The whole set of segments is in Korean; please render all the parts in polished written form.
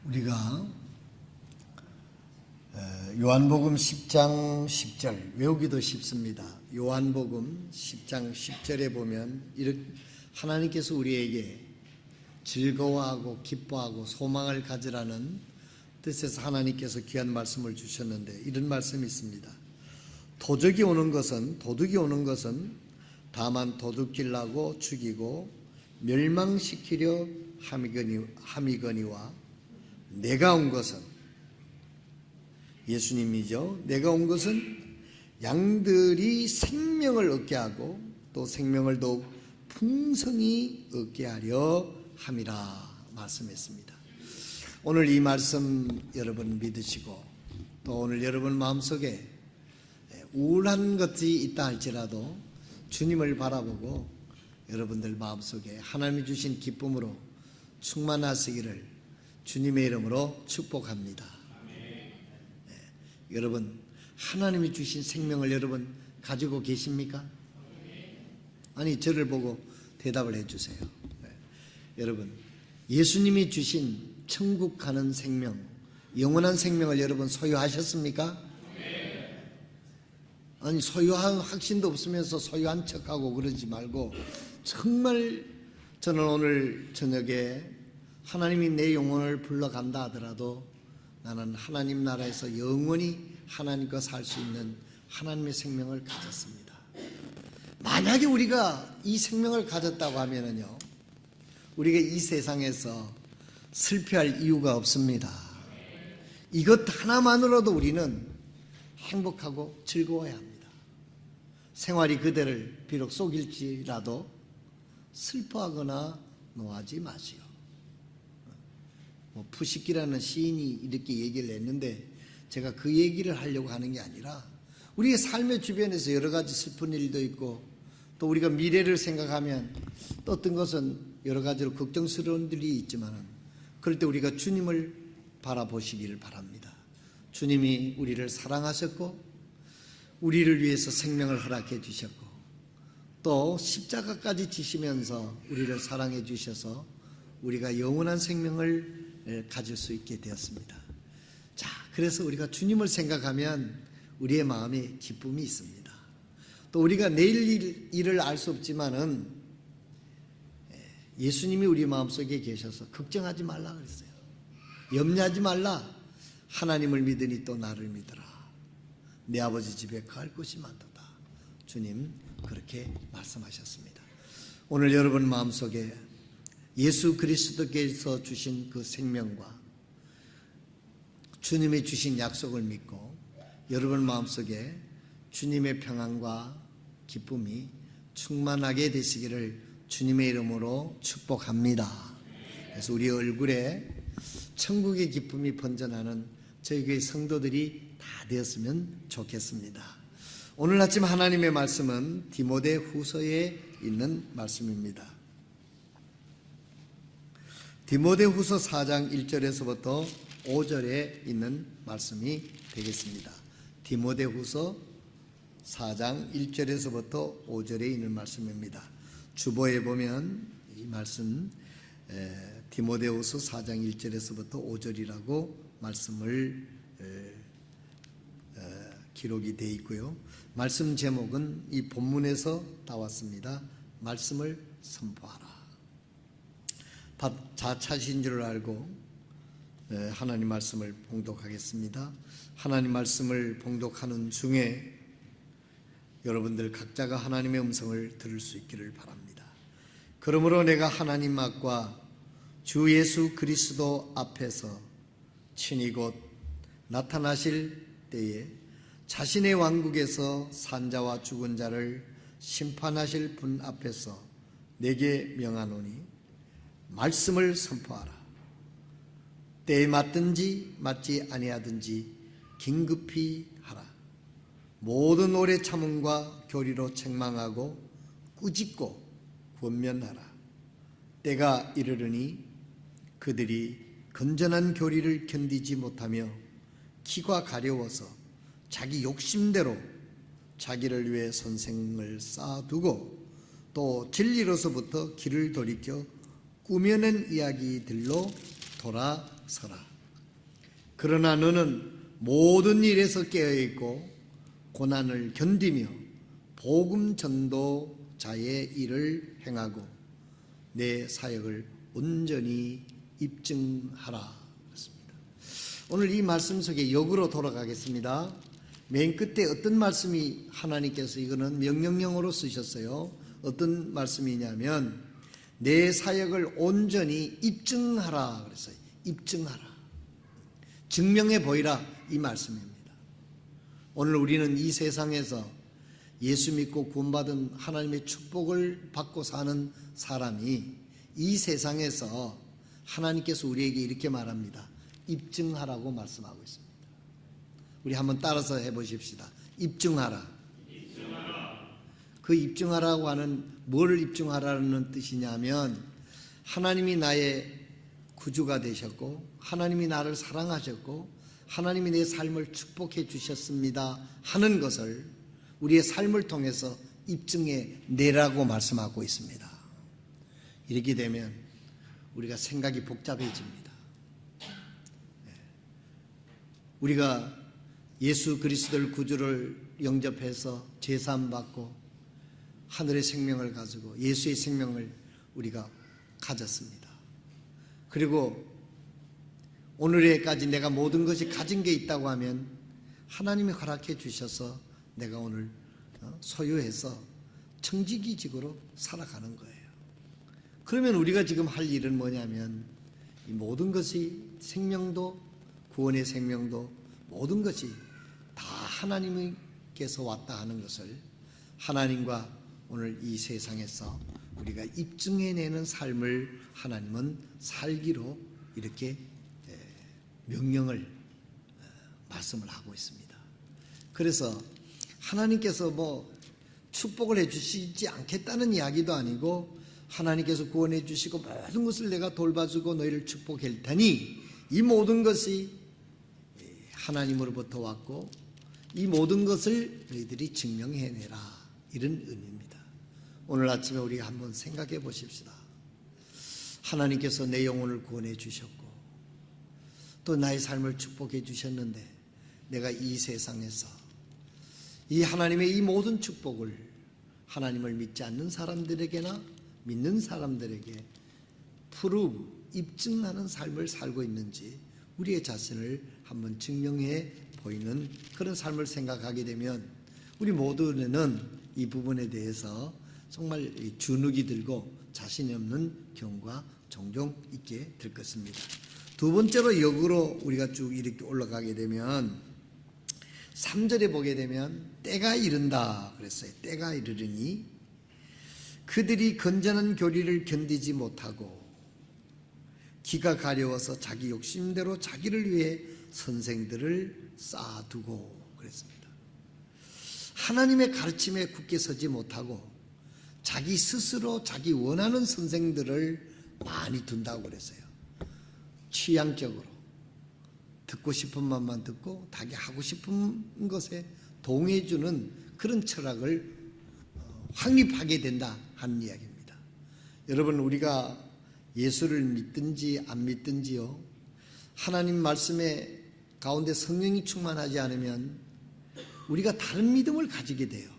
우리가 요한복음 10장 10절 외우기도 쉽습니다. 요한복음 10장 10절에 보면 하나님께서 우리에게 즐거워하고 기뻐하고 소망을 가지라는 뜻에서 하나님께서 귀한 말씀을 주셨는데 이런 말씀이 있습니다. 도둑이 오는 것은 다만 도둑질하고 죽이고 멸망시키려 함이거니와 내가 온 것은, 예수님이죠. 내가 온 것은 양들이 생명을 얻게 하고 또 생명을 더욱 풍성히 얻게 하려 함이라 말씀했습니다. 오늘 이 말씀 여러분 믿으시고 또 오늘 여러분 마음속에 우울한 것이 있다 할지라도 주님을 바라보고 여러분들 마음속에 하나님이 주신 기쁨으로 충만하시기를 주님의 이름으로 축복합니다. 여러분 하나님이 주신 생명을 여러분 가지고 계십니까? 아니 저를 보고 대답을 해주세요. 여러분 예수님이 주신 천국 가는 생명, 영원한 생명을 여러분 소유하셨습니까? 아니 소유한 확신도 없으면서 소유한 척하고 그러지 말고 정말 저는 오늘 저녁에 하나님이 내 영혼을 불러간다 하더라도 나는 하나님 나라에서 영원히 하나님과 살 수 있는 하나님의 생명을 가졌습니다. 만약에 우리가 이 생명을 가졌다고 하면요, 우리가 이 세상에서 슬퍼할 이유가 없습니다. 이것 하나만으로도 우리는 행복하고 즐거워야 합니다. 생활이 그대를 비록 속일지라도 슬퍼하거나 노하지 마시오. 푸시키라는 시인이 이렇게 얘기를 했는데 제가 그 얘기를 하려고 하는 게 아니라 우리의 삶의 주변에서 여러 가지 슬픈 일도 있고 또 우리가 미래를 생각하면 또 어떤 것은 여러 가지로 걱정스러운 일이 있지만 그럴 때 우리가 주님을 바라보시기를 바랍니다. 주님이 우리를 사랑하셨고 우리를 위해서 생명을 허락해 주셨고 또 십자가까지 지시면서 우리를 사랑해 주셔서 우리가 영원한 생명을 가질 수 있게 되었습니다. 자, 그래서 우리가 주님을 생각하면 우리의 마음에 기쁨이 있습니다. 또 우리가 내일 일을 알 수 없지만은 예수님이 우리 마음속에 계셔서 걱정하지 말라 그랬어요. 염려하지 말라. 하나님을 믿으니 또 나를 믿으라. 내 아버지 집에 갈 곳이 많도다. 주님 그렇게 말씀하셨습니다. 오늘 여러분 마음속에 예수 그리스도께서 주신 그 생명과 주님이 주신 약속을 믿고 여러분 마음속에 주님의 평안과 기쁨이 충만하게 되시기를 주님의 이름으로 축복합니다. 그래서 우리 얼굴에 천국의 기쁨이 번져나는 저희 교회 성도들이 다 되었으면 좋겠습니다. 오늘 아침 하나님의 말씀은 디모데 후서에 있는 말씀입니다. 디모데 후서 4장 1절에서부터 5절에 있는 말씀이 되겠습니다. 디모데 후서 4장 1절에서부터 5절에 있는 말씀입니다. 주보에 보면 이 말씀 디모데 후서 4장 1절에서부터 5절이라고 말씀을 기록이 되어 있고요. 말씀 제목은 이 본문에서 따왔습니다. 말씀을 선포하라. 자차신 줄 알고 하나님 말씀을 봉독하겠습니다. 하나님 말씀을 봉독하는 중에 여러분들 각자가 하나님의 음성을 들을 수 있기를 바랍니다. 그러므로 내가 하나님 앞과 주 예수 그리스도 앞에서 친히 곧 나타나실 때에 자신의 왕국에서 산자와 죽은 자를 심판하실 분 앞에서 내게 명하노니 말씀을 선포하라. 때에 맞든지 맞지 아니하든지 긴급히 하라. 모든 오래 참음과 교리로 책망하고 꾸짖고 권면하라. 때가 이르르니 그들이 건전한 교리를 견디지 못하며 키가 가려워서 자기 욕심대로 자기를 위해 선생을 쌓아두고 또 진리로서부터 길을 돌이켜 꾸며낸 이야기들로 돌아서라. 그러나 너는 모든 일에서 깨어있고 고난을 견디며 복음 전도자의 일을 행하고 내 사역을 온전히 입증하라. 그렇습니다. 오늘 이 말씀 속에 역으로 돌아가겠습니다. 맨 끝에 어떤 말씀이 하나님께서 이거는 명령형으로 쓰셨어요. 어떤 말씀이냐면 내 사역을 온전히 입증하라 그랬어요. 입증하라. 증명해 보이라 이 말씀입니다. 오늘 우리는 이 세상에서 예수 믿고 구원받은 하나님의 축복을 받고 사는 사람이 이 세상에서 하나님께서 우리에게 이렇게 말합니다. 입증하라고 말씀하고 있습니다. 우리 한번 따라서 해보십시다. 입증하라. 그 입증하라고 하는 뭘 입증하라는 뜻이냐면 하나님이 나의 구주가 되셨고 하나님이 나를 사랑하셨고 하나님이 내 삶을 축복해 주셨습니다 하는 것을 우리의 삶을 통해서 입증해 내라고 말씀하고 있습니다. 이렇게 되면 우리가 생각이 복잡해집니다. 우리가 예수 그리스도를 구주를 영접해서 제사함 받고 하늘의 생명을 가지고 예수의 생명을 우리가 가졌습니다. 그리고 오늘에까지 내가 모든 것이 가진 게 있다고 하면 하나님이 허락해 주셔서 내가 오늘 소유해서 청지기직으로 살아가는 거예요. 그러면 우리가 지금 할 일은 뭐냐면 이 모든 것이 생명도 구원의 생명도 모든 것이 다 하나님께서 왔다 하는 것을 하나님과 오늘 이 세상에서 우리가 입증해내는 삶을 하나님은 살기로 이렇게 명령을 말씀을 하고 있습니다. 그래서 하나님께서 뭐 축복을 해주시지 않겠다는 이야기도 아니고 하나님께서 구원해 주시고 모든 것을 내가 돌봐주고 너희를 축복할 테니 이 모든 것이 하나님으로부터 왔고 이 모든 것을 너희들이 증명해내라 이런 의미입니다. 오늘 아침에 우리가 한번 생각해 보십시다. 하나님께서 내 영혼을 구원해 주셨고 또 나의 삶을 축복해 주셨는데 내가 이 세상에서 이 하나님의 이 모든 축복을 하나님을 믿지 않는 사람들에게나 믿는 사람들에게 입증하는 삶을 살고 있는지 우리의 자신을 한번 증명해 보이는 그런 삶을 생각하게 되면 우리 모두는 이 부분에 대해서 정말 주눅이 들고 자신이 없는 경우가 종종 있게 될 것입니다. 두 번째로 역으로 우리가 쭉 이렇게 올라가게 되면 3절에 보게 되면 때가 이른다 그랬어요. 때가 이르르니 그들이 건전한 교리를 견디지 못하고 기가 가려워서 자기 욕심대로 자기를 위해 선생들을 쌓아두고 그랬습니다. 하나님의 가르침에 굳게 서지 못하고 자기 스스로 자기 원하는 선생들을 많이 둔다고 그랬어요. 취향적으로 듣고 싶은 말만 듣고 자기 하고 싶은 것에 동의해주는 그런 철학을 확립하게 된다 하는 이야기입니다. 여러분 우리가 예수를 믿든지 안 믿든지요 하나님 말씀에 가운데 성령이 충만하지 않으면 우리가 다른 믿음을 가지게 돼요.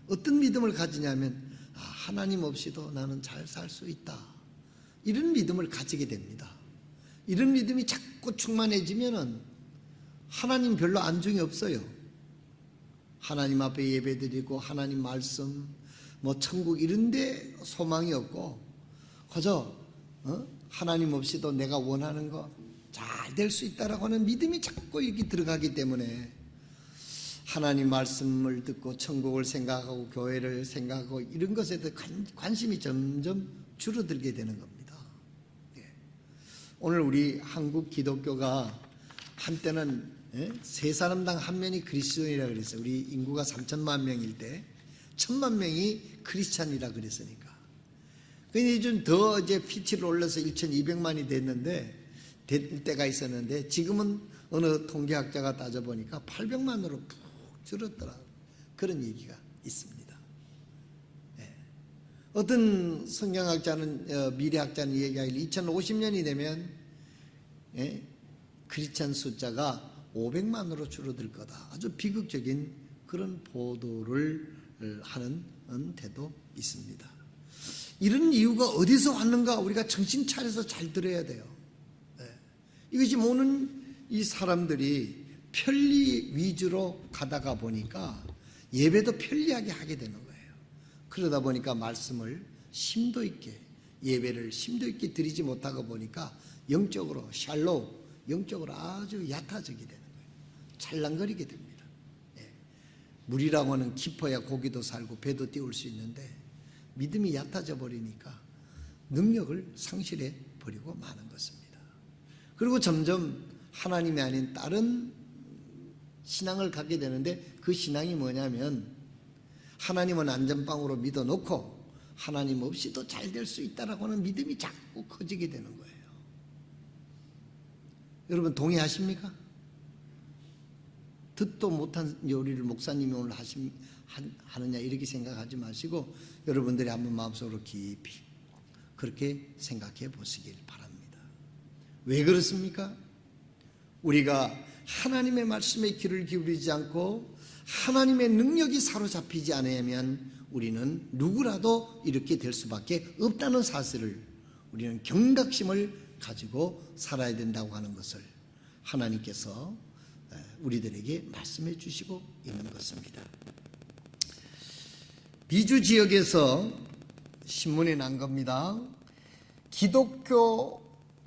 어떤 믿음을 가지냐면 하나님 없이도 나는 잘 살 수 있다 이런 믿음을 가지게 됩니다. 이런 믿음이 자꾸 충만해지면은 하나님 별로 안중이 없어요. 하나님 앞에 예배드리고 하나님 말씀 뭐 천국 이런 데 소망이 없고 그저 하나님 없이도 내가 원하는 거 잘 될 수 있다라고 하는 믿음이 자꾸 이렇게 들어가기 때문에 하나님 말씀을 듣고 천국을 생각하고 교회를 생각하고 이런 것에 대해 관심이 점점 줄어들게 되는 겁니다. 오늘 우리 한국 기독교가 한때는 세 사람당 한 명이 그리스도인이라 그랬어요. 우리 인구가 3천만 명일 때 1,000만 명이 크리스찬이라 그랬으니까. 근데 좀 더 이제 피치를 올려서 1,200만이 됐는데 될 때가 있었는데 지금은 어느 통계학자가 따져보니까 800만으로 푹 줄었더라. 그런 얘기가 있습니다. 어떤 성경학자는 미래학자는 얘기하기를 2050년이 되면 크리스찬 숫자가 500만으로 줄어들 거다. 아주 비극적인 그런 보도를 하는 데도 있습니다. 이런 이유가 어디서 왔는가 우리가 정신 차려서 잘 들어야 돼요. 이것이 모든 이 사람들이 편리 위주로 가다가 보니까 예배도 편리하게 하게 되는 거예요. 그러다 보니까 말씀을 심도 있게, 예배를 심도 있게 드리지 못하고 보니까 영적으로 영적으로 아주 얕아지게 되는 거예요. 찰랑거리게 됩니다. 물이라고 하는 깊어야 고기도 살고 배도 띄울 수 있는데 믿음이 얕아져 버리니까 능력을 상실해 버리고 마는 것입니다. 그리고 점점 하나님이 아닌 다른 신앙을 갖게 되는데, 그 신앙이 뭐냐면 하나님은 안전빵으로 믿어놓고 하나님 없이도 잘 될 수 있다라고 하는 믿음이 자꾸 커지게 되는 거예요. 여러분 동의하십니까? 듣도 못한 요리를 목사님이 오늘 하느냐 이렇게 생각하지 마시고 여러분들이 한번 마음속으로 깊이 그렇게 생각해 보시길 바랍니다. 왜 그렇습니까? 우리가 하나님의 말씀에 귀를 기울이지 않고 하나님의 능력이 사로잡히지 않으면 우리는 누구라도 이렇게 될 수밖에 없다는 사실을 우리는 경각심을 가지고 살아야 된다고 하는 것을 하나님께서 우리들에게 말씀해 주시고 있는 것입니다. 비주 지역에서 신문이 난 겁니다.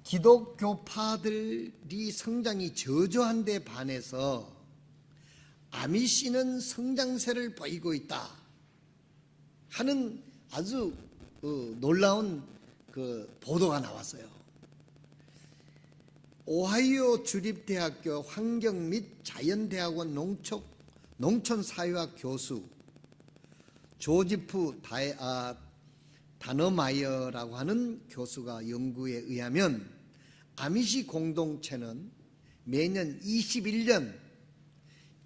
기독교파들이 성장이 저조한 데 반해서 아미시는 성장세를 보이고 있다 하는 아주 놀라운 보도가 나왔어요. 오하이오 주립대학교 환경 및 자연대학원 농촌사회학 교수 조지프 다너마이어라고 하는 교수가 연구에 의하면 아미시 공동체는 매년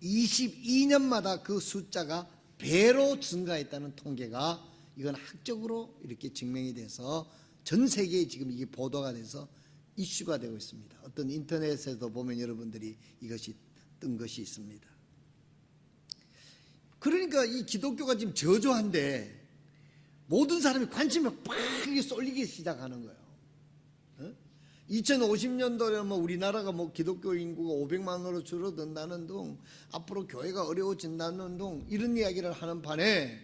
22년마다 그 숫자가 배로 증가했다는 통계가 이건 학적으로 이렇게 증명이 돼서 전 세계에 지금 이게 보도가 돼서 이슈가 되고 있습니다. 어떤 인터넷에도 보면 여러분들이 이것이 뜬 것이 있습니다. 그러니까 이 기독교가 지금 저조한데 모든 사람이 관심을 팍 쏠리기 시작하는 거예요. 2050년도에 우리나라가 기독교 인구가 500만으로 줄어든다는 둥, 앞으로 교회가 어려워진다는 둥, 이런 이야기를 하는 반에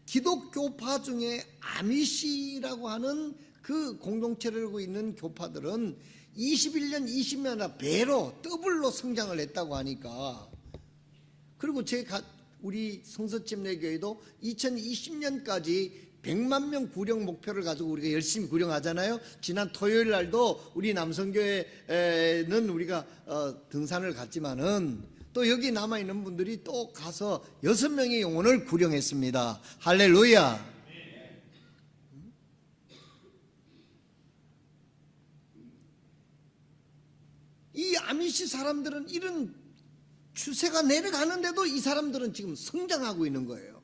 기독교파 중에 아미시라고 하는 그 공동체를 하고 있는 교파들은 21년, 20년이나 배로 더블로 성장을 했다고 하니까, 그리고 우리 성서침례교회도 2020년까지 100만 명 구령 목표를 가지고 우리가 열심히 구령하잖아요. 지난 토요일 날도 우리 남성교회는 우리가 등산을 갔지만은 또 여기 남아있는 분들이 또 가서 6명의 영혼을 구령했습니다. 할렐루야. 이 아미시 사람들은 이런 추세가 내려가는데도 이 사람들은 지금 성장하고 있는 거예요.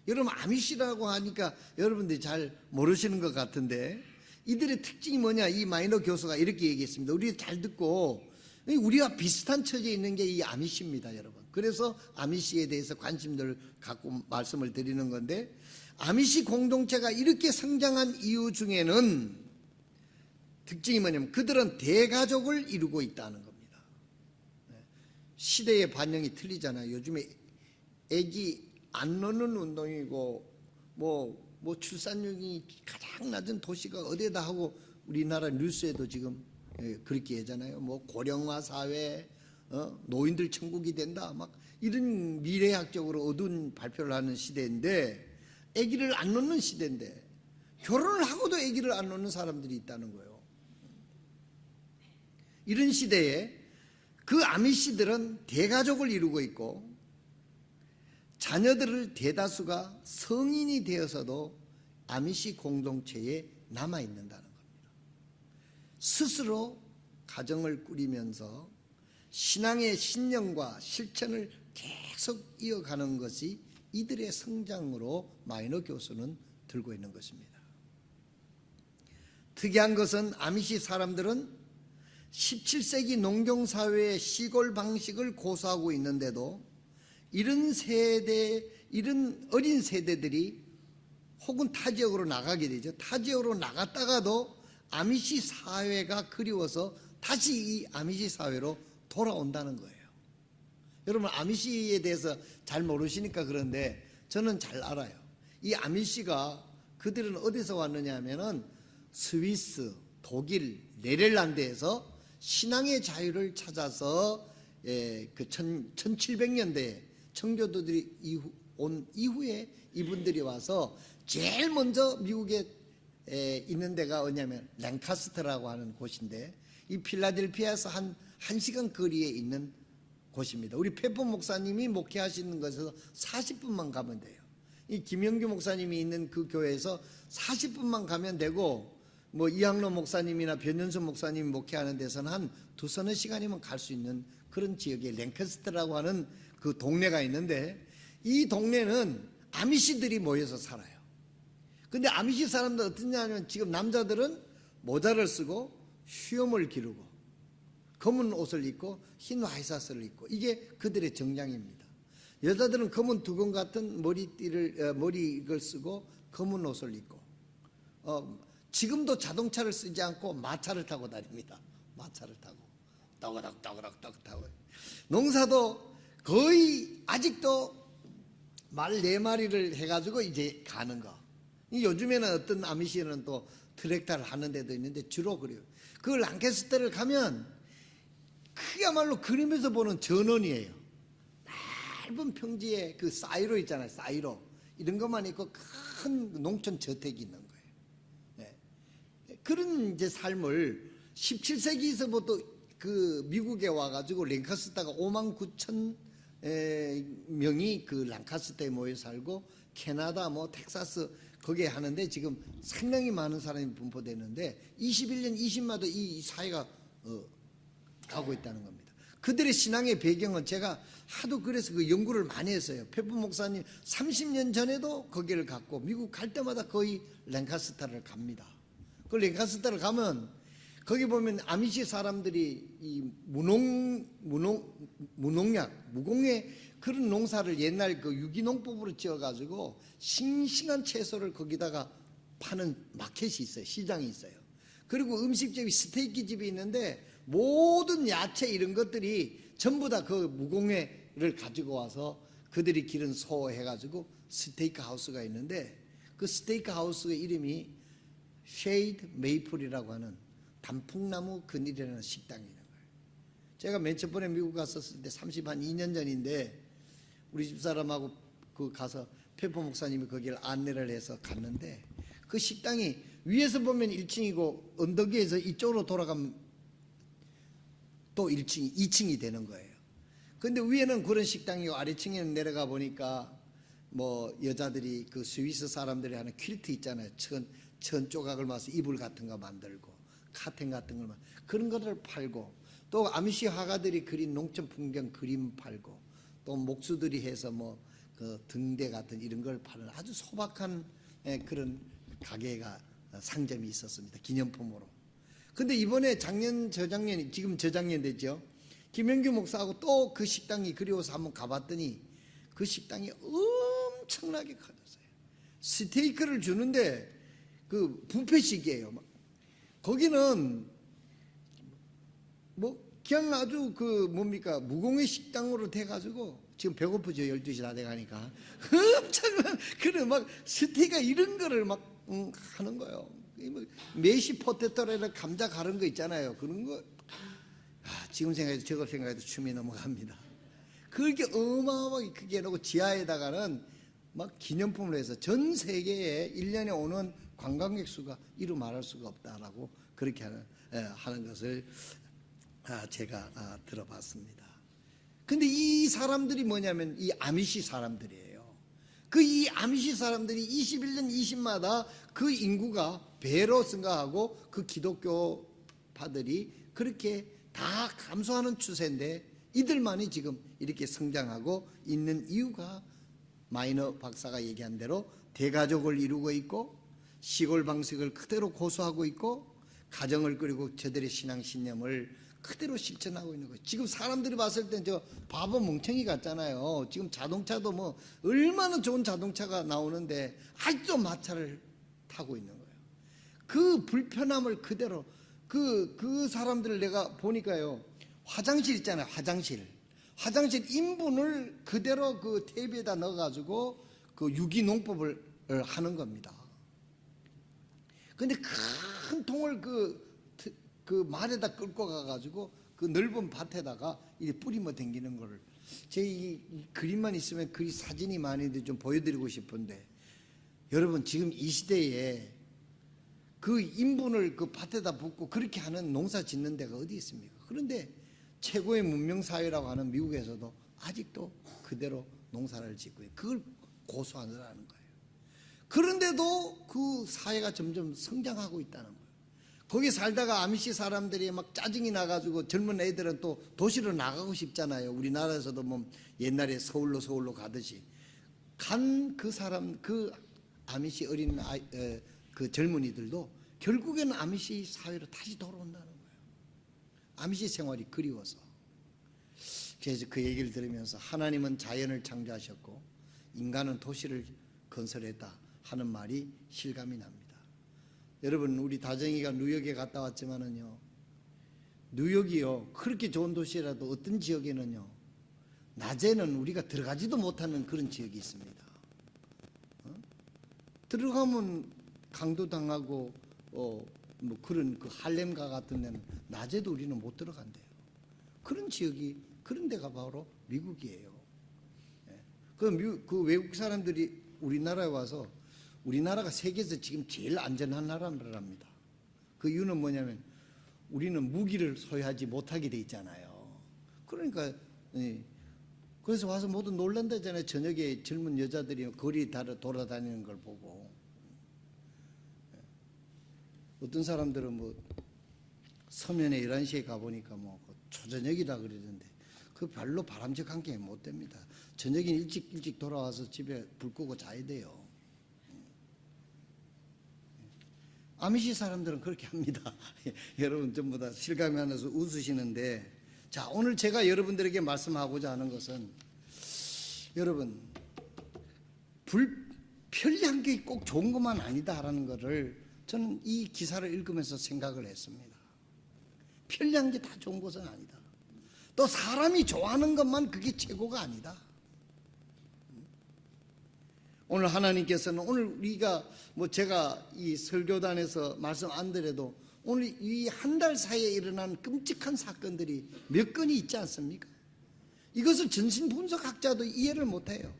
여러분 아미시라고 하니까 여러분들이 잘 모르시는 것 같은데 이들의 특징이 뭐냐, 이 마이너 교수가 이렇게 얘기했습니다. 우리 잘 듣고, 우리와 비슷한 처지에 있는 게 이 아미시입니다, 여러분. 그래서 아미시에 대해서 관심들을 갖고 말씀을 드리는 건데, 아미시 공동체가 이렇게 성장한 이유 중에는 특징이 뭐냐면 그들은 대가족을 이루고 있다는 겁니다. 시대의 반영이 틀리잖아요. 요즘에 애기 안 넣는 운동이고 뭐 출산율이 가장 낮은 도시가 어디다 하고 우리나라 뉴스에도 지금 그렇게 하잖아요. 뭐 고령화 사회, 노인들 천국이 된다, 막 이런 미래학적으로 어두운 발표를 하는 시대인데, 아기를 안 놓는 시대인데 결혼을 하고도 아기를 안 놓는 사람들이 있다는 거예요. 이런 시대에 그 아미시들은 대가족을 이루고 있고 자녀들을 대다수가 성인이 되어서도 아미시 공동체에 남아있는다는 겁니다. 스스로 가정을 꾸리면서 신앙의 신념과 실천을 계속 이어가는 것이 이들의 성장으로 마이너 교수는 들고 있는 것입니다. 특이한 것은 아미시 사람들은 17세기 농경사회의 시골 방식을 고수하고 있는데도 이런 어린 세대들이 혹은 타 지역으로 나가게 되죠. 타 지역으로 나갔다가도 아미시 사회가 그리워서 다시 이 아미시 사회로 돌아온다는 거예요. 여러분 아미시에 대해서 잘 모르시니까 그런데 저는 잘 알아요. 이 아미시가 그들은 어디서 왔느냐 하면은 스위스, 독일, 네덜란드에서 신앙의 자유를 찾아서 그 1700년대에 청교도들이 온 이후에 이분들이 와서 제일 먼저 미국에 있는 데가 어디냐면 랭카스터라고 하는 곳인데 이 필라델피아에서 한 1시간 거리에 있는 곳입니다. 우리 페퍼 목사님이 목회하시는 것에서 40분만 가면 돼요. 이 김영규 목사님이 있는 그 교회에서 40분만 가면 되고 뭐 이학로 목사님이나 변현수 목사님이 목회하는 데서는 한 두서너 시간이면 갈 수 있는 그런 지역에 랭카스터라고 하는 그 동네가 있는데 이 동네는 아미시들이 모여서 살아요. 근데 아미시 사람들 어떠냐 하면 지금 남자들은 모자를 쓰고 수염을 기르고 검은 옷을 입고 흰 와이셔츠를 입고 이게 그들의 정장입니다. 여자들은 검은 두건 같은 머리를 쓰고 검은 옷을 입고 지금도 자동차를 쓰지 않고 마차를 타고 다닙니다. 마차를 타고 떠그덕 타고 농사도 거의 아직도 말 4마리를 해가지고 이제 가는 거. 요즘에는 어떤 아미시는 또 트랙터를 하는 데도 있는데 주로 그래요. 그 랑캐스터를 가면 그야말로 그림에서 보는 전원이에요. 넓은 평지에 그 사이로 있잖아요. 사이로 이런 것만 있고 큰 농촌 저택이 있는 거예요. 네. 그런 이제 삶을 17세기에서부터 그 미국에 와가지고 랭카스터가 59,000 명이 그 랑카스터에 모여 살고 캐나다 뭐 텍사스 거기에 하는데 지금 상당히 많은 사람이 분포되는데 21년 20마다 이 사회가 가고 있다는 겁니다. 그들의 신앙의 배경은 제가 하도 그래서 그 연구를 많이 했어요. 페프 목사님 30년 전에도 거기를 갔고 미국 갈 때마다 거의 랭카스터를 갑니다. 그 랭카스터를 가면 거기 보면 아미시 사람들이 이 무공의 그런 농사를 옛날 그 유기농법으로 지어가지고 싱싱한 채소를 거기다가 파는 마켓이 있어요. 시장이 있어요. 그리고 음식점이 스테이크 집이 있는데 모든 야채 이런 것들이 전부 다 그 무공해를 가지고 와서 그들이 기른 소 해가지고 스테이크 하우스가 있는데 그 스테이크 하우스의 이름이 쉐이드 메이플이라고 하는 단풍나무 그늘이라는 식당이 있는 거예요. 제가 맨 첫 번에 미국 갔었을 때 2년 전인데 우리 집사람하고 그 가서 페퍼 목사님이 거기를 안내를 해서 갔는데 그 식당이 위에서 보면 1층이고 언덕 위에서 이쪽으로 돌아가면 또 2층이 되는 거예요. 근데 위에는 그런 식당이고 아래층에는 내려가 보니까 뭐 여자들이 그 스위스 사람들이 하는 퀼트 있잖아요. 천 조각을 마서 이불 같은 거 만들고 카텐 같은 걸 그런 것을 팔고 또 아미시 화가들이 그린 농촌 풍경 그림 팔고 또 목수들이 해서 뭐 그 등대 같은 이런 걸 파는 아주 소박한 그런 가게가 상점이 있었습니다. 기념품으로. 근데 이번에 저작년 지금 저작년 됐죠. 김영규 목사하고 또 그 식당이 그리워서 한번 가봤더니 그 식당이 엄청나게 커졌어요. 스테이크를 주는데 그 뷔페식이에요. 거기는 뭐 그냥 아주 그 뭡니까 무공의 식당으로 돼가지고 지금 배고프죠. 12시 다 돼가니까 엄청난 그런 막 스테이크가 이런 거를 막 하는 거예요. 메시 포테토라는 감자 가른 거 있잖아요. 그런 거 지금 생각해도 저걸 생각해도 춤이 넘어갑니다. 그렇게 어마어마하게 크게 해놓고 지하에다가는 막 기념품으로 해서 전 세계에 1년에 오는 관광객 수가 이루 말할 수가 없다라고 그렇게 하는 것을 제가 들어봤습니다. 근데 이 사람들이 뭐냐면 이 아미시 사람들이에요. 그 이 아미시 사람들이 21년 20마다 그 인구가 배로 증가하고 그 기독교파들이 그렇게 다 감소하는 추세인데 이들만이 지금 이렇게 성장하고 있는 이유가 마이너 박사가 얘기한 대로 대가족을 이루고 있고 시골 방식을 그대로 고수하고 있고 가정을 꾸리고 저들의 신앙 신념을 그대로 실천하고 있는 거예요. 지금 사람들이 봤을 땐 저 바보 멍청이 같잖아요. 지금 자동차도 뭐 얼마나 좋은 자동차가 나오는데 아직도 마차를 타고 있는 거예요. 그 불편함을 그대로 그 사람들을 내가 보니까요. 화장실 있잖아요. 화장실 인분을 그대로 그 테이프에다 넣어가지고 그 유기농법을 하는 겁니다. 근데 큰 통을 그 말에다 끌고 가가지고 그 넓은 밭에다가 이렇게 뿌리며 댕기는 거를 제 이 그림만 있으면 그 사진이 많은데 좀 보여드리고 싶은데 여러분 지금 이 시대에 그 인분을 그 밭에다 붓고 그렇게 하는 농사 짓는 데가 어디 있습니까? 그런데 최고의 문명사회라고 하는 미국에서도 아직도 그대로 농사를 짓고 그걸 고수하는 거예요. 그런데도 그 사회가 점점 성장하고 있다는 거예요. 거기 살다가 아미시 사람들이 막 짜증이 나가지고 젊은 애들은 또 도시로 나가고 싶잖아요. 우리나라에서도 뭐 옛날에 서울로 가듯이 간 그 사람 그 아미시 어린 그 젊은이들도 결국에는 아미시 사회로 다시 돌아온다는 거예요. 아미시 생활이 그리워서. 그래서 그 얘기를 들으면서 하나님은 자연을 창조하셨고 인간은 도시를 건설했다 하는 말이 실감이 납니다. 여러분 우리 다정이가 뉴욕에 갔다 왔지만은요, 뉴욕이요 그렇게 좋은 도시라도 어떤 지역에는요 낮에는 우리가 들어가지도 못하는 그런 지역이 있습니다. 들어가면 강도당하고 뭐 그런 그 할렘가 같은 데는 낮에도 우리는 못 들어간대요. 그런 지역이 그런 데가 바로 미국이에요. 그 외국 사람들이 우리나라에 와서 우리나라가 세계에서 지금 제일 안전한 나라랍니다. 그 이유는 뭐냐면 우리는 무기를 소유하지 못하게 돼 있잖아요. 그러니까 그래서 와서 모두 놀란다잖아요. 저녁에 젊은 여자들이 거리 돌아다니는 걸 보고. 어떤 사람들은 뭐 서면에 11시에 가보니까 뭐 초저녁이라 그러던데 그 별로 바람직한 게 못 됩니다. 저녁에 일찍 돌아와서 집에 불 끄고 자야 돼요. 아미시 사람들은 그렇게 합니다. 여러분 전부 다 실감이 안 나서 웃으시는데, 자 오늘 제가 여러분들에게 말씀하고자 하는 것은 여러분 편리한 게 꼭 좋은 것만 아니다라는 것을 저는 이 기사를 읽으면서 생각을 했습니다. 편리한 게 다 좋은 것은 아니다. 또 사람이 좋아하는 것만 그게 최고가 아니다. 오늘 하나님께서는 오늘 우리가 뭐 제가 이 설교단에서 말씀 안 드려도 오늘 이 한 달 사이에 일어난 끔찍한 사건들이 몇 건이 있지 않습니까? 이것을 정신분석학자도 이해를 못해요.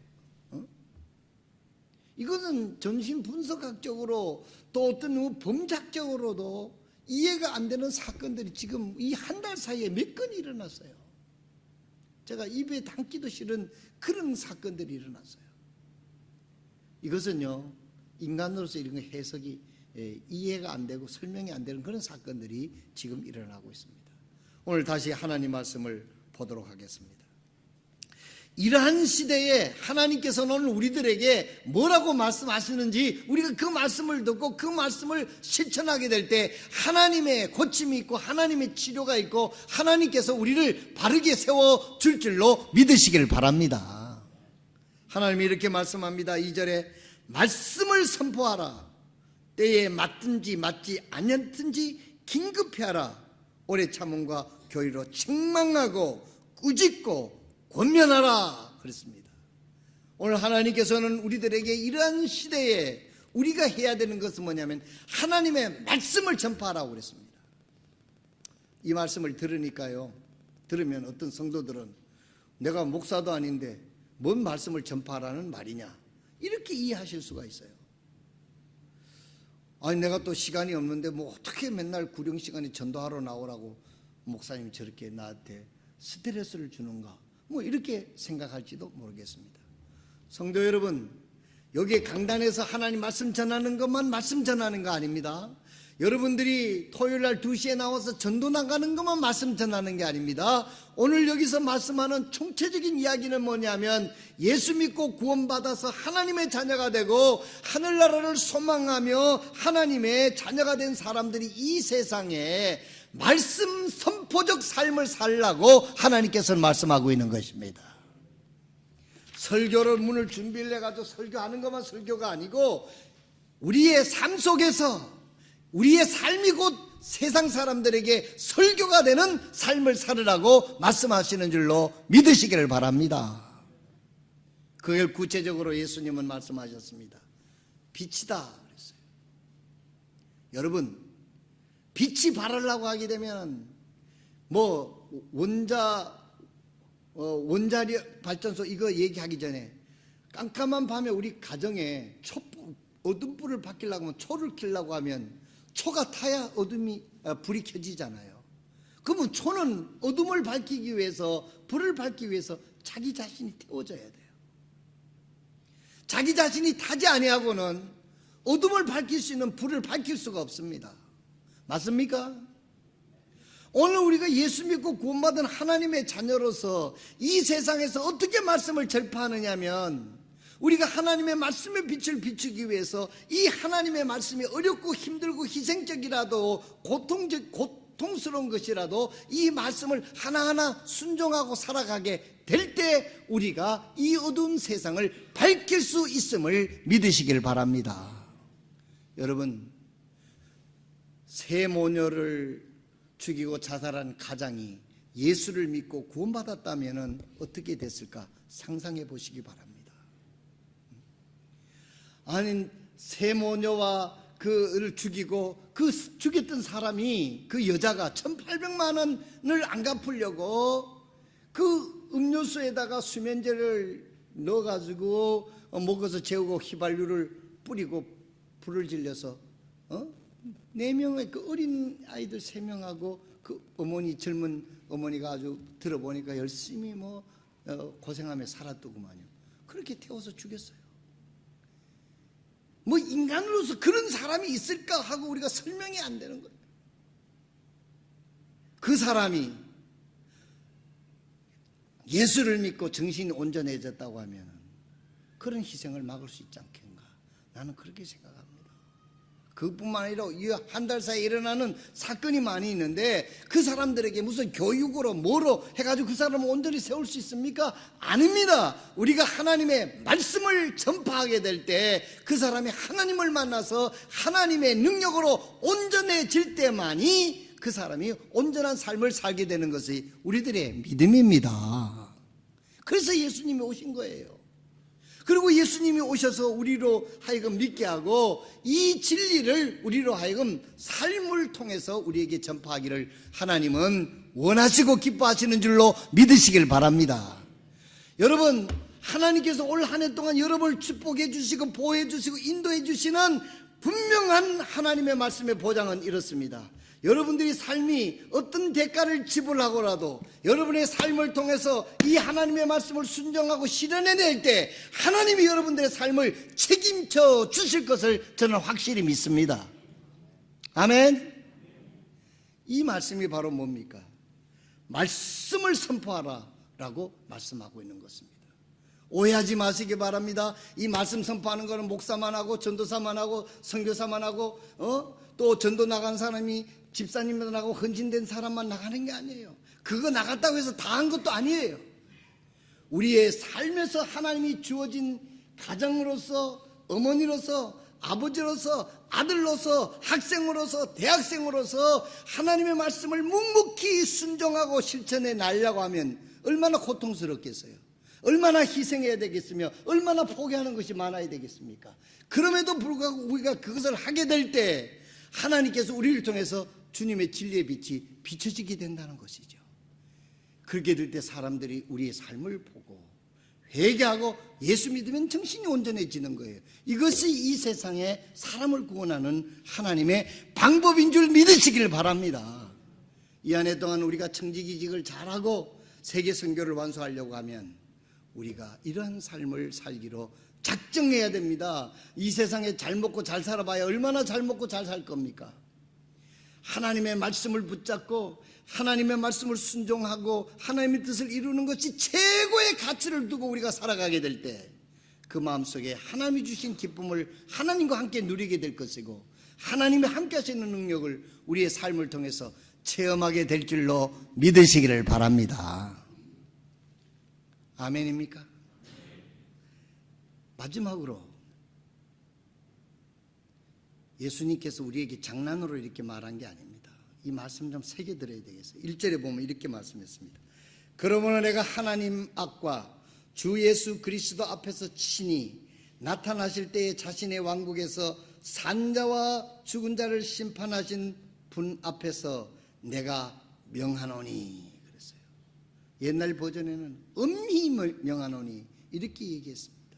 이것은 정신분석학적으로 또 어떤 범죄학적으로도 이해가 안 되는 사건들이 지금 이 한 달 사이에 몇 건이 일어났어요. 제가 입에 담기도 싫은 그런 사건들이 일어났어요. 이것은요 인간으로서 이런 거 해석이 이해가 안 되고 설명이 안 되는 그런 사건들이 지금 일어나고 있습니다. 오늘 다시 하나님 말씀을 보도록 하겠습니다. 이러한 시대에 하나님께서는 오늘 우리들에게 뭐라고 말씀하시는지 우리가 그 말씀을 듣고 그 말씀을 실천하게 될 때 하나님의 고침이 있고 하나님의 치료가 있고 하나님께서 우리를 바르게 세워줄 줄로 믿으시길 바랍니다. 하나님이 이렇게 말씀합니다. 2절에 말씀을 선포하라. 때에 맞든지 맞지 않든지 긴급히 하라. 오래 참음과 교의로 책망하고 꾸짖고 권면하라 그랬습니다. 오늘 하나님께서는 우리들에게 이러한 시대에 우리가 해야 되는 것은 뭐냐면 하나님의 말씀을 전파하라고 그랬습니다. 이 말씀을 들으면 어떤 성도들은 내가 목사도 아닌데 뭔 말씀을 전파하라는 말이냐 이렇게 이해하실 수가 있어요. 아니 내가 또 시간이 없는데 뭐 어떻게 맨날 구령 시간에 전도하러 나오라고 목사님이 저렇게 나한테 스트레스를 주는가 뭐 이렇게 생각할지도 모르겠습니다. 성도 여러분, 여기 강단에서 하나님 말씀 전하는 것만 말씀 전하는 거 아닙니다. 여러분들이 토요일날 2시에 나와서 전도 나가는 것만 말씀 전하는 게 아닙니다. 오늘 여기서 말씀하는 총체적인 이야기는 뭐냐면 예수 믿고 구원받아서 하나님의 자녀가 되고 하늘나라를 소망하며 하나님의 자녀가 된 사람들이 이 세상에 말씀 선포적 삶을 살라고 하나님께서는 말씀하고 있는 것입니다. 설교를 문을 준비를 해가지고 설교하는 것만 설교가 아니고 우리의 삶 속에서 우리의 삶이 곧 세상 사람들에게 설교가 되는 삶을 살으라고 말씀하시는 줄로 믿으시기를 바랍니다. 그걸 구체적으로 예수님은 말씀하셨습니다. 빛이다 그랬어요. 여러분, 빛이 바라려고 하게 되면 뭐 원자력 발전소 이거 얘기하기 전에 깜깜한 밤에 우리 가정에 어둠 불을 밝히려고 하면 초를 켜려고 하면 초가 타야 불이 켜지잖아요. 그러면 초는 어둠을 밝히기 위해서, 불을 밝히기 위해서 자기 자신이 태워져야 돼요. 자기 자신이 타지 아니하고는 어둠을 밝힐 수 있는 불을 밝힐 수가 없습니다. 맞습니까? 오늘 우리가 예수 믿고 구원받은 하나님의 자녀로서 이 세상에서 어떻게 말씀을 전파하느냐면 우리가 하나님의 말씀의 빛을 비추기 위해서 이 하나님의 말씀이 어렵고 힘들고 희생적이라도 고통스러운 것이라도 이 말씀을 하나하나 순종하고 살아가게 될 때 우리가 이 어두운 세상을 밝힐 수 있음을 믿으시길 바랍니다. 여러분, 새 모녀를 죽이고 자살한 가장이 예수를 믿고 구원받았다면 어떻게 됐을까 상상해 보시기 바랍니다. 아니, 새 모녀와 그를 죽이고 그 죽였던 사람이 그 여자가 1,800만 원을 안 갚으려고 그 음료수에다가 수면제를 넣어가지고 먹어서 재우고 휘발유를 뿌리고 불을 질려서 4명의 그 어린 아이들 3명하고 그 어머니, 젊은 어머니가 아주 들어보니까 열심히 고생하며 살았더구만요. 그렇게 태워서 죽였어요. 인간으로서 그런 사람이 있을까 하고 우리가 설명이 안 되는 거예요. 그 사람이 예수를 믿고 정신이 온전해졌다고 하면 그런 희생을 막을 수 있지 않겠는가? 나는 그렇게 생각합니다. 그뿐만 아니라 이 한 달 사이에 일어나는 사건이 많이 있는데 그 사람들에게 무슨 교육으로 뭐로 해가지고 그 사람을 온전히 세울 수 있습니까? 아닙니다. 우리가 하나님의 말씀을 전파하게 될 때 그 사람이 하나님을 만나서 하나님의 능력으로 온전해질 때만이 그 사람이 온전한 삶을 살게 되는 것이 우리들의 믿음입니다. 그래서 예수님이 오신 거예요. 그리고 예수님이 오셔서 우리로 하여금 믿게 하고 이 진리를 우리로 하여금 삶을 통해서 우리에게 전파하기를 하나님은 원하시고 기뻐하시는 줄로 믿으시길 바랍니다. 여러분, 하나님께서 올 한 해 동안 여러분을 축복해 주시고 보호해 주시고 인도해 주시는 분명한 하나님의 말씀의 보장은 이렇습니다. 여러분들이 삶이 어떤 대가를 지불하고라도 여러분의 삶을 통해서 이 하나님의 말씀을 순종하고 실현해낼 때 하나님이 여러분들의 삶을 책임져 주실 것을 저는 확실히 믿습니다. 아멘. 이 말씀이 바로 뭡니까? 말씀을 선포하라 라고 말씀하고 있는 것입니다. 오해하지 마시기 바랍니다. 이 말씀 선포하는 것은 목사만 하고 전도사만 하고 선교사만 하고 또 전도 나간 사람이 집사님도 나가고 헌신된 사람만 나가는 게 아니에요. 그거 나갔다고 해서 다 한 것도 아니에요. 우리의 삶에서 하나님이 주어진 가정으로서, 어머니로서, 아버지로서, 아들로서, 학생으로서, 대학생으로서 하나님의 말씀을 묵묵히 순종하고 실천해 나려고 하면 얼마나 고통스럽겠어요. 얼마나 희생해야 되겠으며 얼마나 포기하는 것이 많아야 되겠습니까? 그럼에도 불구하고 우리가 그것을 하게 될 때 하나님께서 우리를 통해서 주님의 진리의 빛이 비춰지게 된다는 것이죠. 그렇게 될 때 사람들이 우리의 삶을 보고 회개하고 예수 믿으면 정신이 온전해지는 거예요. 이것이 이 세상에 사람을 구원하는 하나님의 방법인 줄 믿으시길 바랍니다. 이 한 해 동안 우리가 청지기직을 잘하고 세계 선교를 완수하려고 하면 우리가 이러한 삶을 살기로 작정해야 됩니다. 이 세상에 잘 먹고 잘 살아봐야 얼마나 잘 먹고 잘 살 겁니까? 하나님의 말씀을 붙잡고 하나님의 말씀을 순종하고 하나님의 뜻을 이루는 것이 최고의 가치를 두고 우리가 살아가게 될 때 그 마음속에 하나님이 주신 기쁨을 하나님과 함께 누리게 될 것이고 하나님이 함께 하시는 능력을 우리의 삶을 통해서 체험하게 될 줄로 믿으시기를 바랍니다. 아멘입니까? 마지막으로 예수님께서 우리에게 장난으로 이렇게 말한 게 아닙니다. 이 말씀 좀 새겨들어야 되겠어요. 1절에 보면 이렇게 말씀했습니다. 그러므로 내가 하나님 앞과 주 예수 그리스도 앞에서 친히 나타나실 때에 자신의 왕국에서 산자와 죽은 자를 심판하신 분 앞에서 내가 명하노니 그랬어요. 옛날 버전에는 엄히 명하노니 이렇게 얘기했습니다.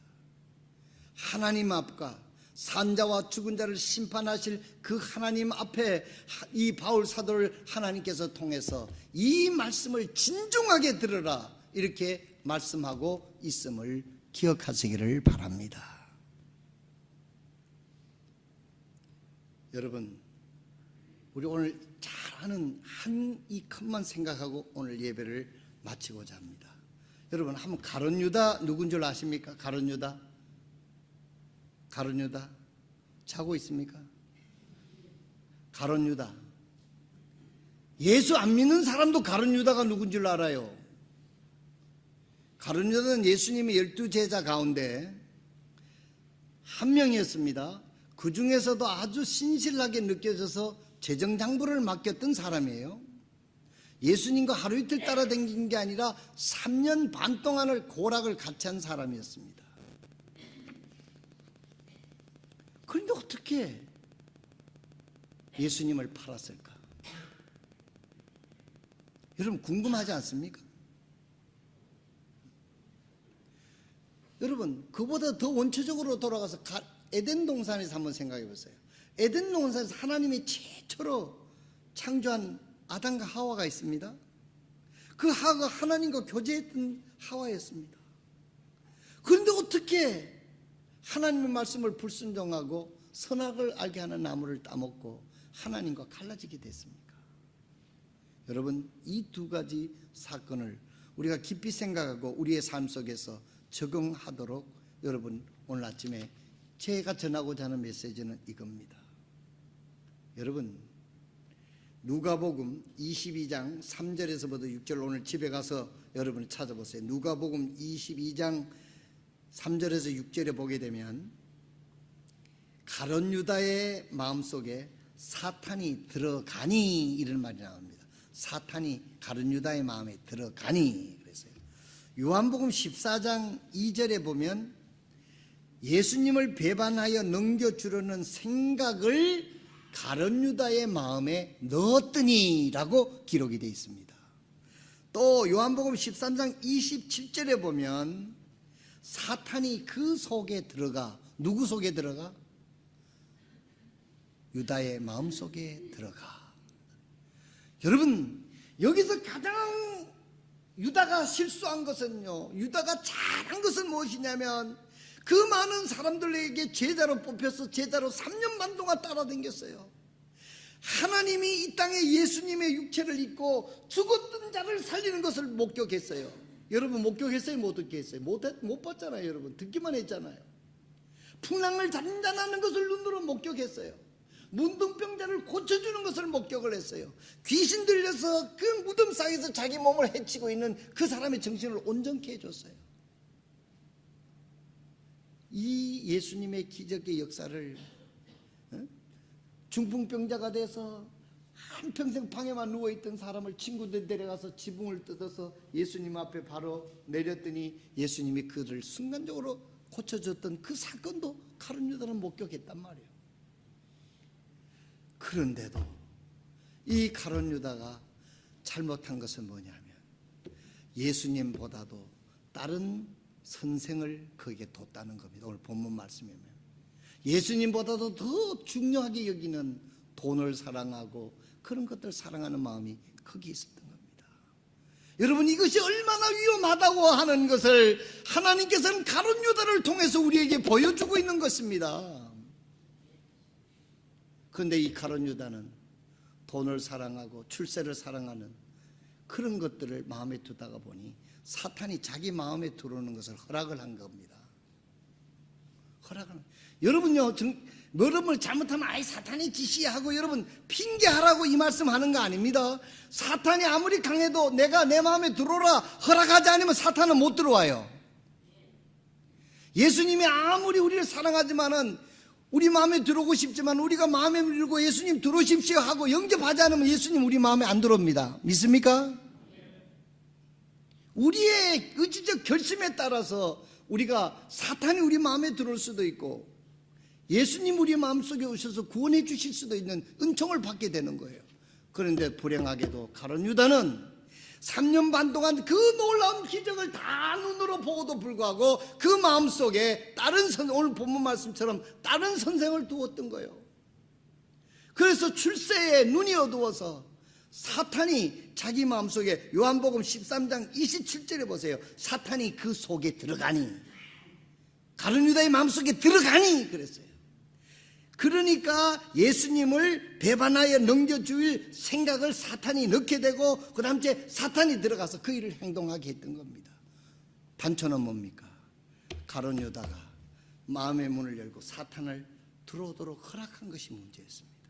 하나님 앞과 산자와 죽은 자를 심판하실 그 하나님 앞에 이 바울 사도를 하나님께서 통해서 이 말씀을 진중하게 들으라 이렇게 말씀하고 있음을 기억하시기를 바랍니다. 여러분, 우리 오늘 잘 아는 한 이 컷만 생각하고 오늘 예배를 마치고자 합니다. 여러분, 한번 가룟 유다 누군 줄 아십니까? 가룟 유다? 가룟 유다 자고 있습니까? 가룟 유다. 예수 안 믿는 사람도 가룟 유다가 누군 줄 알아요. 가룟 유다는 예수님의 12제자 가운데 한 명이었습니다. 그 중에서도 아주 신실하게 느껴져서 재정장부를 맡겼던 사람이에요. 예수님과 하루 이틀 따라다닌 게 아니라 3년 반 동안을 고락을 같이 한 사람이었습니다. 그런데 어떻게 예수님을 팔았을까? 여러분 궁금하지 않습니까? 여러분 그보다 더 원초적으로 돌아가서 에덴 동산에서 한번 생각해 보세요. 에덴 동산에서 하나님이 최초로 창조한 아담과 하와가 있습니다. 그 하와가 하나님과 교제했던 하와였습니다. 그런데 어떻게 하나님의 말씀을 불순종하고 선악을 알게 하는 나무를 따먹고 하나님과 갈라지게 됐습니까? 여러분 이 두 가지 사건을 우리가 깊이 생각하고 우리의 삶 속에서 적용하도록 여러분 오늘 아침에 제가 전하고자 하는 메시지는 이겁니다. 여러분 누가복음 22장 3절에서부터 6절 오늘 집에 가서 여러분 찾아보세요. 누가복음 22장 3절에서 6절에 보게 되면 가룟 유다의 마음속에 사탄이 들어가니 이런 말이 나옵니다. 사탄이 가룟 유다의 마음에 들어가니 그랬어요. 요한복음 14장 2절에 보면 예수님을 배반하여 넘겨주려는 생각을 가룟 유다의 마음에 넣었더니 라고 기록이 되어 있습니다. 또 요한복음 13장 27절에 보면 사탄이 그 속에 들어가 누구 속에 들어가? 유다의 마음 속에 들어가. 여러분 여기서 가장 유다가 실수한 것은요, 유다가 잘한 것은 무엇이냐면 그 많은 사람들에게 제자로 뽑혀서 제자로 3년 반 동안 따라다녔어요. 하나님이 이 땅에 예수님의 육체를 입고 죽었던 자를 살리는 것을 목격했어요. 여러분 목격했어요? 못 듣겠어요? 못 봤잖아요. 여러분 듣기만 했잖아요. 풍랑을 잔잔하는 것을 눈으로 목격했어요. 문둥병자를 고쳐주는 것을 목격을 했어요. 귀신 들려서 그 무덤 사이에서 자기 몸을 해치고 있는 그 사람의 정신을 온전케 해줬어요. 이 예수님의 기적의 역사를 중풍병자가 돼서 한평생 방에만 누워있던 사람을 친구들 데려가서 지붕을 뜯어서 예수님 앞에 바로 내렸더니 예수님이 그를 순간적으로 고쳐줬던 그 사건도 가룟 유다는 목격했단 말이에요. 그런데도 이 가룟 유다가 잘못한 것은 뭐냐면 예수님보다도 다른 선생을 거기에 뒀다는 겁니다. 오늘 본문 말씀이면 예수님보다도 더 중요하게 여기는 돈을 사랑하고 그런 것들 사랑하는 마음이 거기에 있었던 겁니다. 여러분 이것이 얼마나 위험하다고 하는 것을 하나님께서는 가룟 유다를 통해서 우리에게 보여주고 있는 것입니다. 그런데 이 가룟 유다는 돈을 사랑하고 출세를 사랑하는 그런 것들을 마음에 두다가 보니 사탄이 자기 마음에 들어오는 것을 허락을 한 겁니다. 여러분요, 여러분을 잘못하면 아이 사탄이 지시하고 여러분 핑계하라고 이 말씀하는 거 아닙니다. 사탄이 아무리 강해도 내가 내 마음에 들어오라 허락하지 않으면 사탄은 못 들어와요. 예수님이 아무리 우리를 사랑하지만은 우리 마음에 들어오고 싶지만 우리가 마음에 들고 예수님 들어오십시오 하고 영접하지 않으면 예수님 우리 마음에 안 들어옵니다. 믿습니까? 우리의 의지적 결심에 따라서 우리가 사탄이 우리 마음에 들어올 수도 있고 예수님 우리 마음속에 오셔서 구원해 주실 수도 있는 은총을 받게 되는 거예요. 그런데 불행하게도 가룟 유다는 3년 반 동안 그 놀라운 기적을 다 눈으로 보고도 불구하고 그 마음속에 오늘 본문 말씀처럼 다른 선생을 두었던 거예요. 그래서 출세에 눈이 어두워서 사탄이 자기 마음속에 요한복음 13장 27절에 보세요. 사탄이 그 속에 들어가니, 가룟 유다의 마음속에 들어가니 그랬어요. 그러니까 예수님을 배반하여 넘겨줄 생각을 사탄이 넣게 되고 그 다음 주에 사탄이 들어가서 그 일을 행동하게 했던 겁니다. 단초는 뭡니까? 가룟 유다가 마음의 문을 열고 사탄을 들어오도록 허락한 것이 문제였습니다.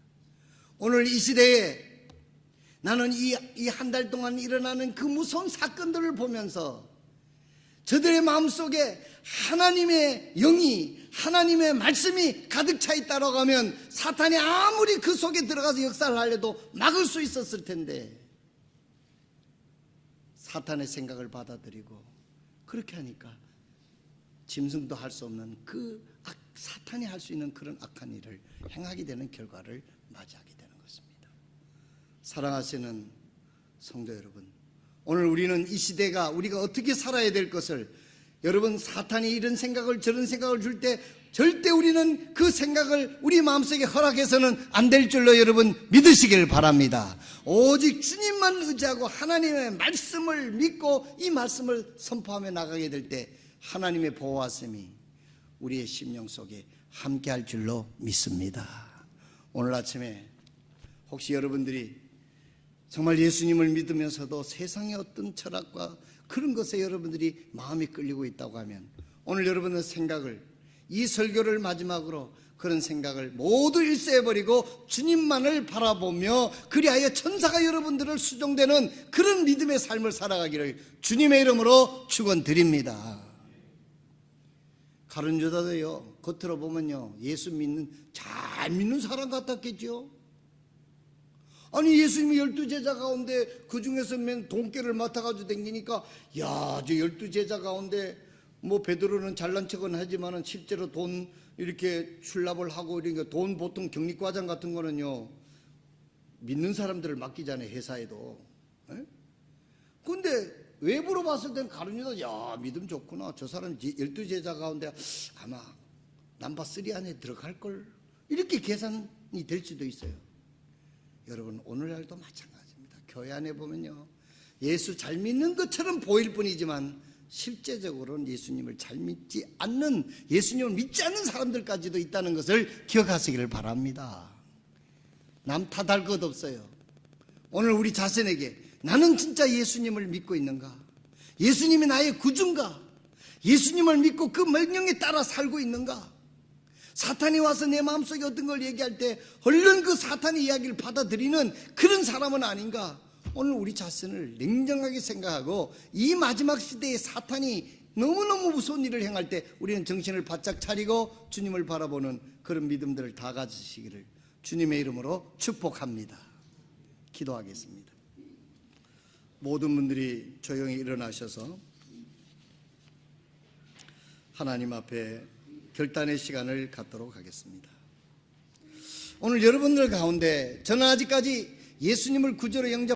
오늘 이 시대에 나는 이 한 달 동안 일어나는 그 무서운 사건들을 보면서 저들의 마음속에 하나님의 영이, 하나님의 말씀이 가득 차 있다고 하면 사탄이 아무리 그 속에 들어가서 역사를 하려도 막을 수 있었을 텐데 사탄의 생각을 받아들이고 그렇게 하니까 짐승도 할 수 없는 사탄이 할 수 있는 그런 악한 일을 행하게 되는 결과를 맞이하게 되는 것입니다. 사랑하시는 성도 여러분, 오늘 우리는 이 시대가 우리가 어떻게 살아야 될 것을, 여러분 사탄이 이런 생각을 저런 생각을 줄 때 절대 우리는 그 생각을 우리 마음속에 허락해서는 안 될 줄로 여러분 믿으시길 바랍니다. 오직 주님만 의지하고 하나님의 말씀을 믿고 이 말씀을 선포하며 나가게 될 때 하나님의 보호하심이 우리의 심령 속에 함께할 줄로 믿습니다. 오늘 아침에 혹시 여러분들이 정말 예수님을 믿으면서도 세상의 어떤 철학과 그런 것에 여러분들이 마음이 끌리고 있다고 하면 오늘 여러분의 생각을, 이 설교를 마지막으로 그런 생각을 모두 일세해버리고 주님만을 바라보며 그리하여 천사가 여러분들을 수종되는 그런 믿음의 삶을 살아가기를 주님의 이름으로 축원드립니다. 가룟 유다도요, 겉으로 보면요 예수 잘 믿는 사람 같았겠죠. 아니 예수님이 12제자 가운데 그 중에서 맨 돈깨를 맡아가지고 다니니까 야, 저 12제자 가운데 뭐 베드로는 잘난 척은 하지만은 실제로 돈 이렇게 출납을 하고 이러니까 돈 보통 격리과장 같은 거는요 믿는 사람들을 맡기잖아요, 회사에도. 근데 외부로 봤을 때는 가룟 유다, 야 믿음 좋구나, 저 사람 12제자 가운데 아마 넘버 3 안에 들어갈걸, 이렇게 계산이 될 수도 있어요. 여러분 오늘날도 마찬가지입니다. 교회 안에 보면요 예수 잘 믿는 것처럼 보일 뿐이지만 실제적으로는 예수님을 잘 믿지 않는, 예수님을 믿지 않는 사람들까지도 있다는 것을 기억하시기를 바랍니다. 남 탓할 것 없어요. 오늘 우리 자신에게 나는 진짜 예수님을 믿고 있는가? 예수님이 나의 구주인가? 예수님을 믿고 그 명령에 따라 살고 있는가? 사탄이 와서 내 마음속에 어떤 걸 얘기할 때 얼른 그 사탄의 이야기를 받아들이는 그런 사람은 아닌가? 오늘 우리 자신을 냉정하게 생각하고 이 마지막 시대에 사탄이 너무너무 무서운 일을 행할 때 우리는 정신을 바짝 차리고 주님을 바라보는 그런 믿음들을 다 가지시기를 주님의 이름으로 축복합니다. 기도하겠습니다. 모든 분들이 조용히 일어나셔서 하나님 앞에 결단의 시간을 갖도록 하겠습니다. 오늘 여러분들 가운데 저는 아직까지 예수님을 구주로 영접